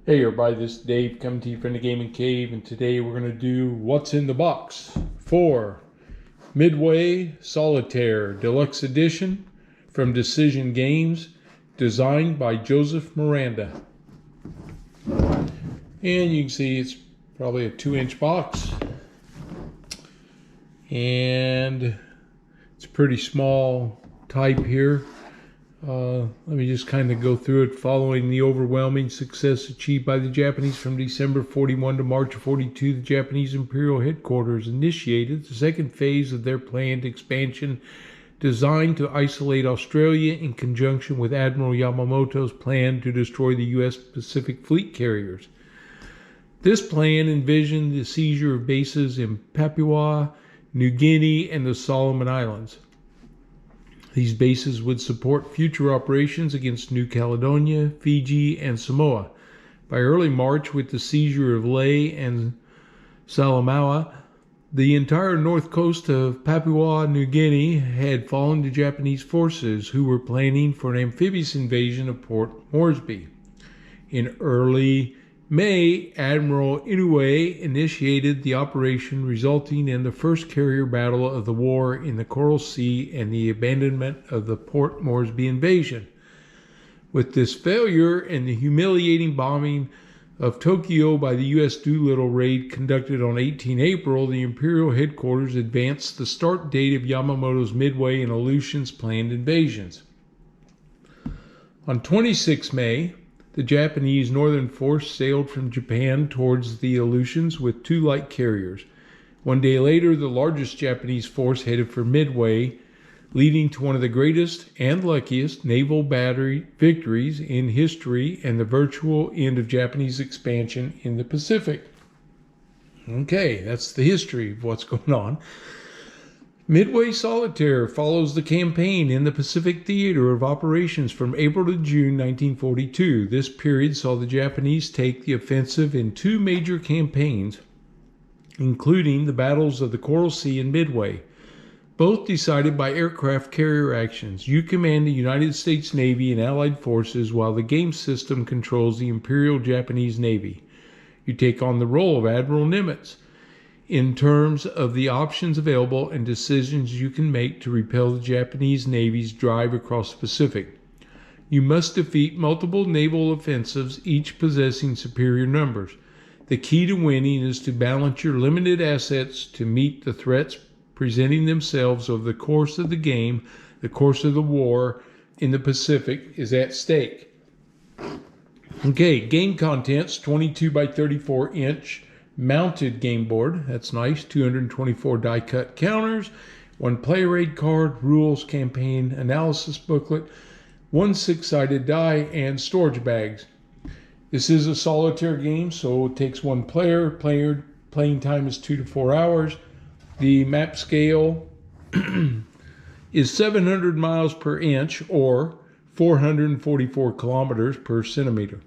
Hey everybody, this is Dave coming to you from the Gaming Cave, and today we're going to do What's in the Box for Midway Solitaire Deluxe Edition from Decision Games, designed by Joseph Miranda. And you can see it's probably a 2-inch box, and it's a pretty small type here. Let me just kind of go through it. Following the overwhelming success achieved by the Japanese from December 41 to March 42, the Japanese Imperial Headquarters initiated the second phase of their planned expansion designed to isolate Australia in conjunction with Admiral Yamamoto's plan to destroy the U.S. Pacific Fleet carriers. This plan envisioned the seizure of bases in Papua New Guinea and the Solomon Islands. These bases would support future operations against New Caledonia, Fiji, and Samoa. By early March, with the seizure of Lae and Salamaua, the entire north coast of Papua New Guinea had fallen to Japanese forces, who were planning for an amphibious invasion of Port Moresby. In early May, Admiral Inoue initiated the operation, resulting in the first carrier battle of the war in the Coral Sea and the abandonment of the Port Moresby invasion. With this failure and the humiliating bombing of Tokyo by the U.S. Doolittle raid conducted on 18 April, the Imperial Headquarters advanced the start date of Yamamoto's Midway and Aleutians planned invasions. On 26 May, the Japanese Northern Force sailed from Japan towards the Aleutians with 2 light carriers. 1 day later, the largest Japanese force headed for Midway, leading to one of the greatest and luckiest naval battery victories in history and the virtual end of Japanese expansion in the Pacific. Okay, that's the history of what's going on. Midway Solitaire follows the campaign in the Pacific Theater of Operations from April to June 1942. This period saw the Japanese take the offensive in 2 major campaigns, including the battles of the Coral Sea and Midway, both decided by aircraft carrier actions. You command the United States Navy and Allied forces, while the game system controls the Imperial Japanese Navy. You take on the role of Admiral Nimitz in terms of the options available and decisions you can make to repel the Japanese Navy's drive across the Pacific. You must defeat multiple naval offensives, each possessing superior numbers. The key to winning is to balance your limited assets to meet the threats presenting themselves over the course of the game. The course of the war in the Pacific is at stake. Okay, game contents: 22 by 34 inch mounted game board. That's nice. 224 die cut counters, 1 player aid card, rules, campaign analysis booklet, 1 6-sided die, and storage bags. This is a solitaire game, so it takes 1 player. Playing time is 2 to 4 hours. The map scale is 700 miles per inch, or 444 kilometers per centimeter.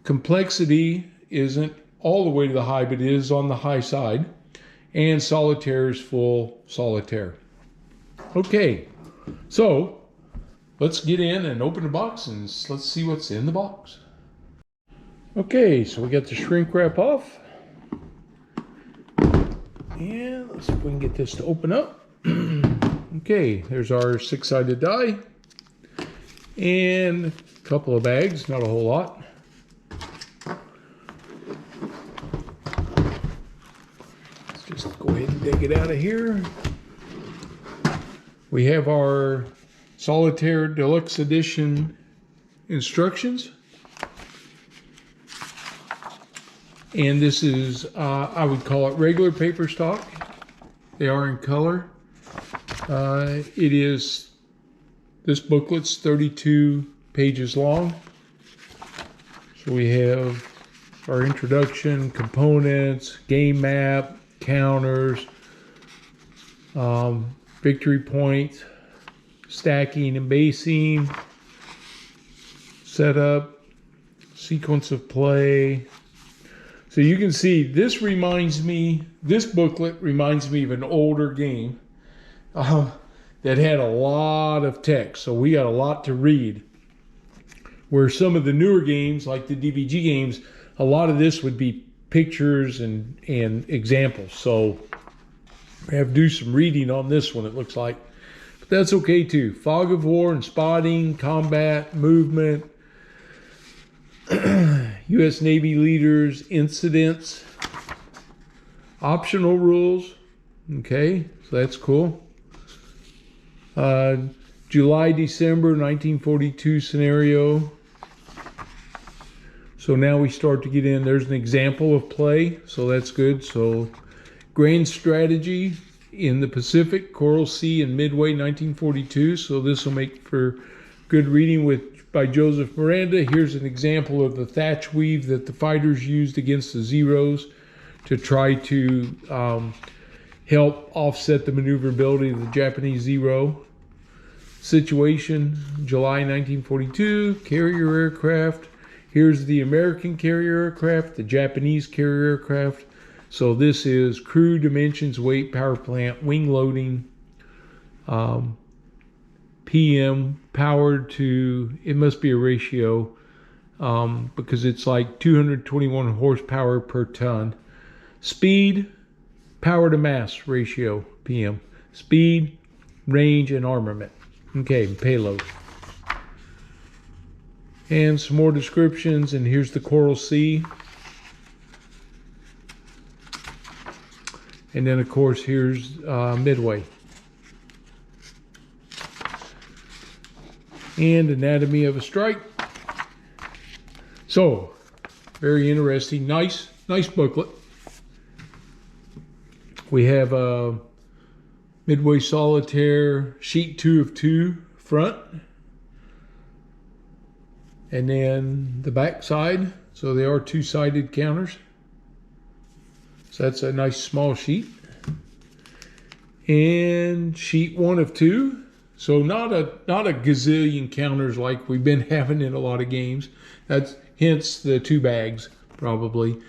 Complexity isn't all the way to the high, but it is on the high side, and solitaire is full solitaire. Okay, so let's get in and open the box and let's see what's in the box. Okay, so we got the shrink wrap off, and let's see if we can get this to open up. Okay, there's our 6-sided die and a couple of bags, not a whole lot. Just go ahead and take it out of here. We have our Solitaire Deluxe Edition instructions. And this is, I would call it regular paper stock. They are in color. This booklet's 32 pages long. So we have our introduction, components, game map, counters, victory point, stacking and basing, setup, sequence of play. So you can see this booklet reminds me of an older game that had a lot of text. So we got a lot to read. Where some of the newer games, like the DVG games, a lot of this would be pictures and examples. So I have to do some reading on this one, it looks like. But that's okay too. Fog of war and spotting, combat, movement, U.S. Navy leaders, incidents, optional rules. Okay, so that's cool. July, December 1942 scenario. So now we start to get in. There's an example of play, so that's good. So grand strategy in the Pacific, Coral Sea and Midway 1942. So this will make for good reading by Joseph Miranda. Here's an example of the thatch weave that the fighters used against the Zeros to try to help offset the maneuverability of the Japanese Zero. Situation, July 1942, carrier aircraft. Here's the American carrier aircraft, the Japanese carrier aircraft. So this is crew, dimensions, weight, power plant, wing loading, PM, powered to, it must be a ratio, because it's like 221 horsepower per ton. Speed, power to mass ratio, PM. Speed, range, and armament. Okay, payload. And some more descriptions, and here's the Coral Sea. And then, of course, here's Midway. And anatomy of a strike. So, very interesting. Nice booklet. We have Midway Solitaire, sheet 2 of 2 front. And then the back side. So they are two-sided counters. So that's a nice small sheet. And sheet 1 of 2. So not a gazillion counters like we've been having in a lot of games. That's hence the 2 bags, probably.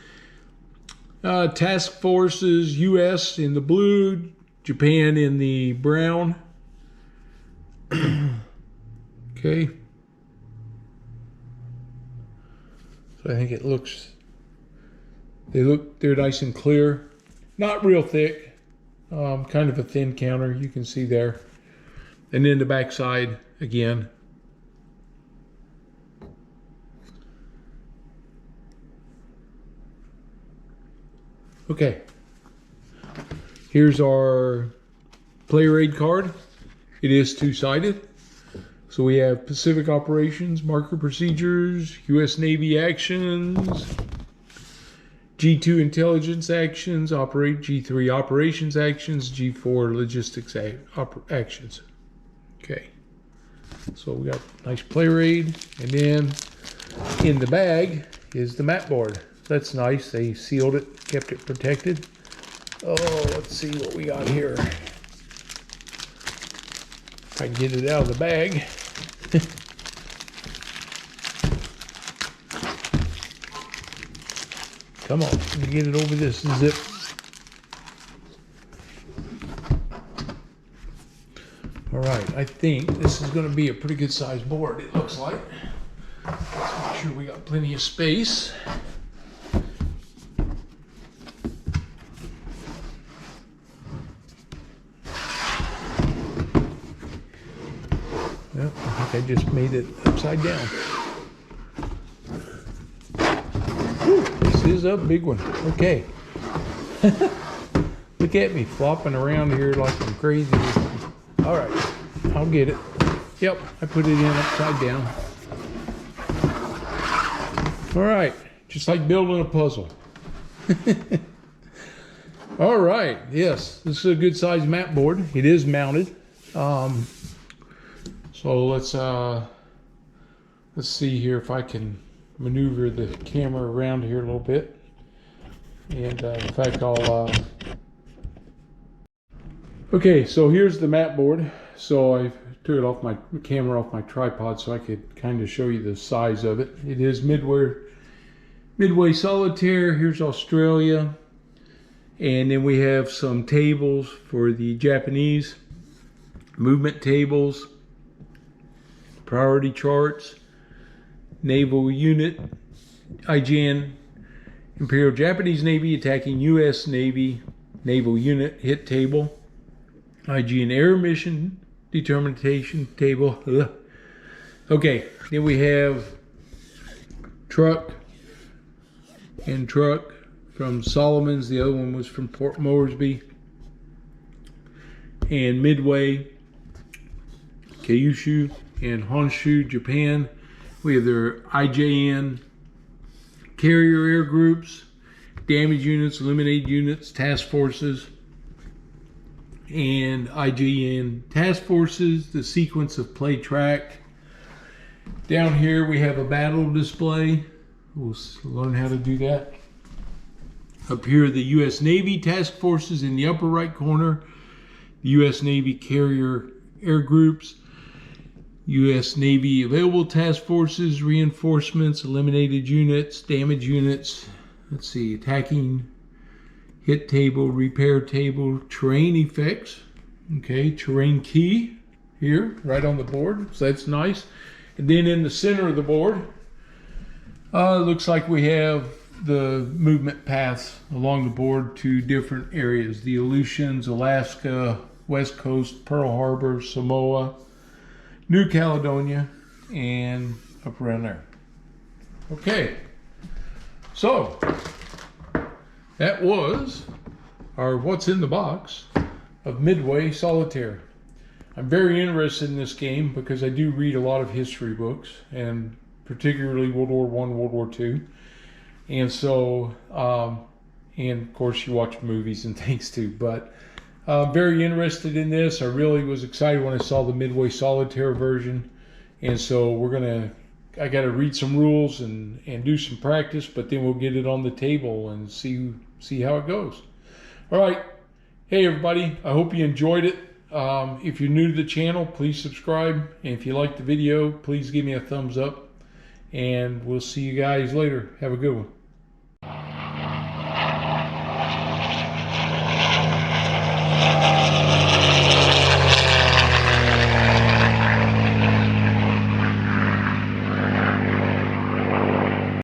Task forces, U.S. in the blue, Japan in the brown. Okay. So I think it looks, they're nice and clear. Not real thick. Kind of a thin counter, you can see there. And then the back side again. Okay, here's our player aid card. It is two-sided. So we have Pacific operations, marker procedures, U.S. Navy actions, G2 intelligence actions, G3 operations actions, G4 logistics actions. Okay, so we got nice player aid, and then in the bag is the mat board. That's nice. They sealed it, kept it protected. Oh, let's see what we got here. If I can get it out of the bag. Come on, let me get it over this zip. All right, I think this is going to be a pretty good sized board, it looks like. Let's make sure we got plenty of space. Yep, I think I just made it upside down. Whew, this is a big one. Okay. Look at me flopping around here like I'm crazy. All right, I'll get it. Yep, I put it in upside down. All right, just like building a puzzle. All right, yes, this is a good sized mat board. It is mounted. So let's see here if I can maneuver the camera around here a little bit. And in fact, I'll okay, so here's the mat board. So I took it off my camera off my tripod so I could kind of show you the size of it. It is Midway Solitaire. Here's Australia. And then we have some tables for the Japanese, movement tables, priority charts, Naval Unit, IJN, Imperial Japanese Navy attacking U.S. Navy Naval Unit hit table. IJN Air Mission determination table. Ugh. Okay, then we have truck and truck from Solomon's. The other one was from Port Moresby. And Midway, Kyushu, and Honshu, Japan. We have their IJN carrier air groups, damage units, eliminated units, task forces, and IJN task forces, the sequence of play track. Down here we have a battle display. We'll learn how to do that. Up here, the U.S. Navy task forces in the upper right corner, the U.S. Navy carrier air groups, U.S. Navy available task forces, reinforcements, eliminated units, damage units. Let's see, attacking hit table, repair table, terrain effects. Okay, terrain key here, right on the board. So that's nice. And then in the center of the board, looks like we have the movement paths along the board to different areas. The Aleutians, Alaska, West Coast, Pearl Harbor, Samoa, New Caledonia, and up around there. Okay, so that was our what's in the box of Midway Solitaire. I'm very interested in this game because I do read a lot of history books, and particularly World War I, World War II. And so, and of course you watch movies and things too, but very interested in this. I really was excited when I saw the Midway Solitaire version. And so I got to read some rules and do some practice, but then we'll get it on the table and see how it goes. All right. Hey everybody, I hope you enjoyed it. If you're new to the channel, please subscribe. And if you liked the video, please give me a thumbs up. And we'll see you guys later. Have a good one.